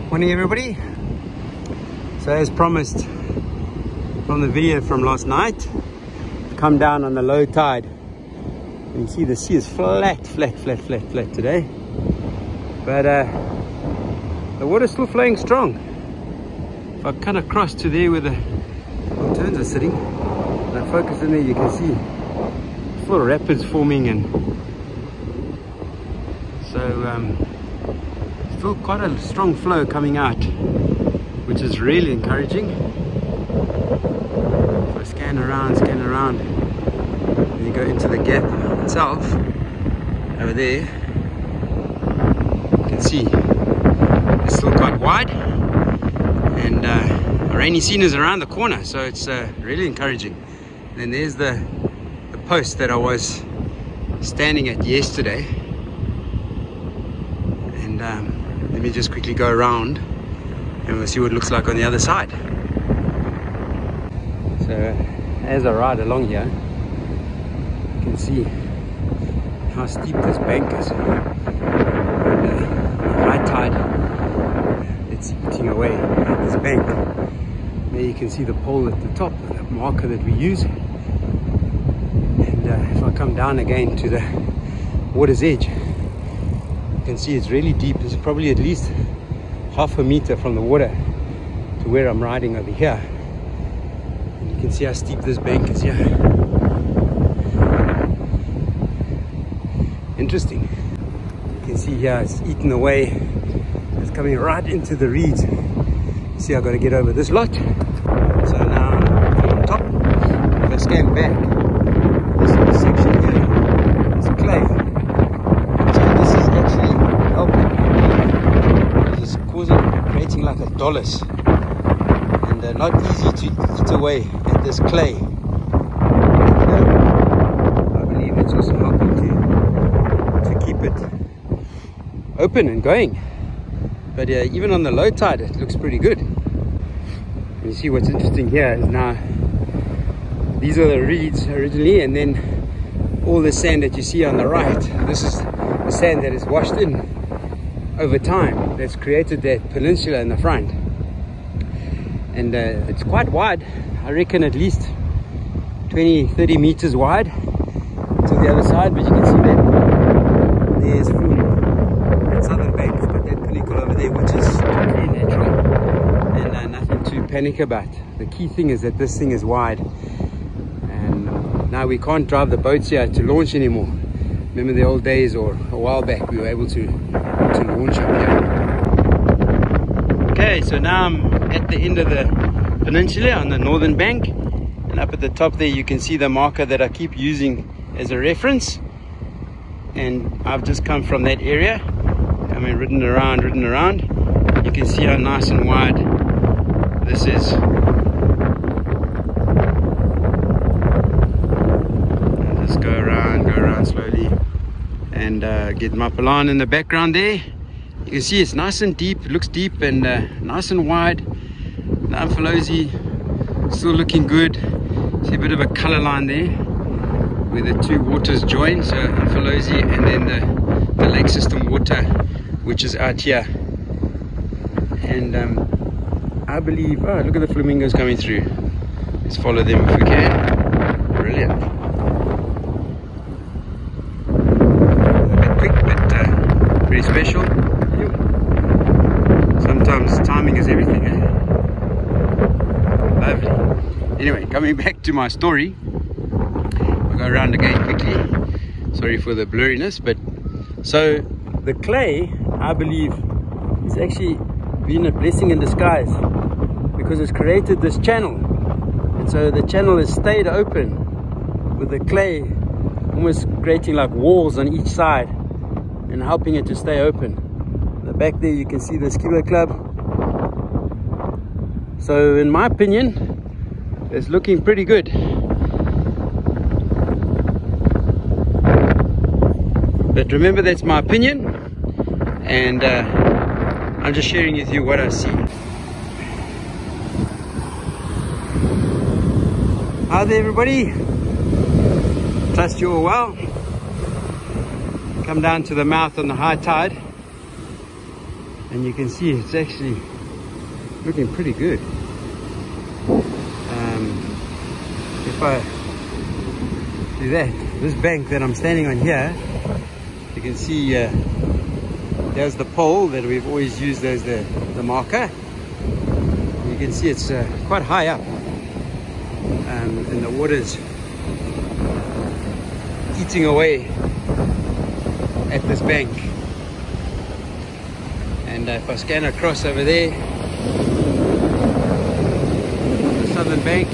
Morning everybody. So as promised from the video from last night, come down on the low tide and you see the sea is flat today, but the water's still flowing strong. If I cut across to there where the pontoons are sitting and I focus in there, you can see little rapids forming, and so still quite a strong flow coming out, which is really encouraging. So I scan around, and you go into the gap itself over there. You can see it's still quite wide, and our rainy scene is around the corner, so it's really encouraging. And then there's the post that I was standing at yesterday, and let me just quickly go around and we'll see what it looks like on the other side. So as I ride along here, you can see how steep this bank is. High tide, it's eating away at this bank. There you can see the pole at the top, the marker that we use. And if I come down again to the water's edge, you can see it's really deep. It's probably at least half a meter from the water to where I'm riding over here. And you can see how steep this bank is here. Interesting. You can see here it's eaten away. It's coming right into the reeds. You see, I've got to get over this lot. So now I'm on top. If I scan back, this section here is clay. So this is actually helping. It's creating like a dollars, and not easy to eat away at this clay. And, I believe it's also helping to keep it open and going. But even on the low tide, it looks pretty good. You see what's interesting here is now these are the reeds originally, and then all the sand that you see on the right, this is the sand that is washed in over time, that's created that peninsula in the front. And it's quite wide. I reckon at least 20-30 meters wide to the other side, but you can see that there's from that southern bank, but that pinnacle over there, which is totally natural and nothing to panic about. The key thing is that this thing is wide, and now we can't drive the boats here to launch anymore. Remember the old days, or a while back, we were able to launch up here. Okay, so now I'm at the end of the peninsula on the northern bank, and up at the top there you can see the marker that I keep using as a reference, and I've just come from that area. I mean, ridden around. You can see how nice and wide this is. I'll just go around slowly, and get my Palan in the background there. You can see it's nice and deep, it looks deep and nice and wide. The Umfolozi still looking good. See a bit of a color line there where the two waters join, so Umfolozi and then the lake system water, which is out here. And I believe, oh, look at the flamingos coming through. Let's follow them if we can. Brilliant. A bit quick, but pretty special. Sometimes timing is everything, eh? Lovely. Anyway, coming back to my story, I'll go around again quickly. Sorry for the blurriness, but so the clay, I believe, has actually been a blessing in disguise, because it's created this channel, and so the channel has stayed open with the clay almost creating like walls on each side and helping it to stay open. The back there you can see the scuba club. So in my opinion, it's looking pretty good. But remember, that's my opinion, and I'm just sharing with you what I see. Hi there everybody, trust you're all well. Come down to the mouth on the high tide. and you can see it's actually looking pretty good. If I do that, this bank that I'm standing on here, you can see there's the pole that we've always used as the marker. You can see it's quite high up, and the water's eating away at this bank. And if I scan across over there, the southern bank,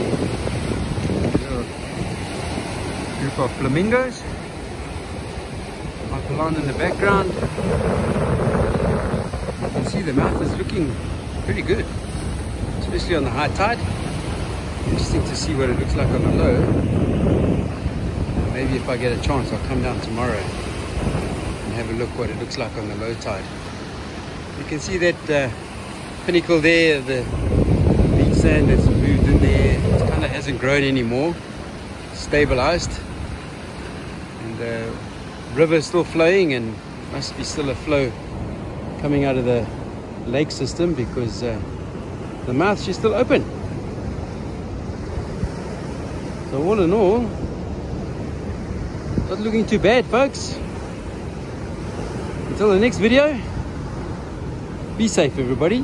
group of flamingos, Papillon in the background. You can see the mouth is looking pretty good, especially on the high tide. Interesting to see what it looks like on the low. Maybe if I get a chance, I'll come down tomorrow and have a look what it looks like on the low tide. You can see that pinnacle there, the beach sand that's moved in there. It kind of hasn't grown anymore, stabilized. And the river is still flowing, and must be still a flow coming out of the lake system, because the mouth is still open. So all in all, not looking too bad, folks. Until the next video, be safe, everybody.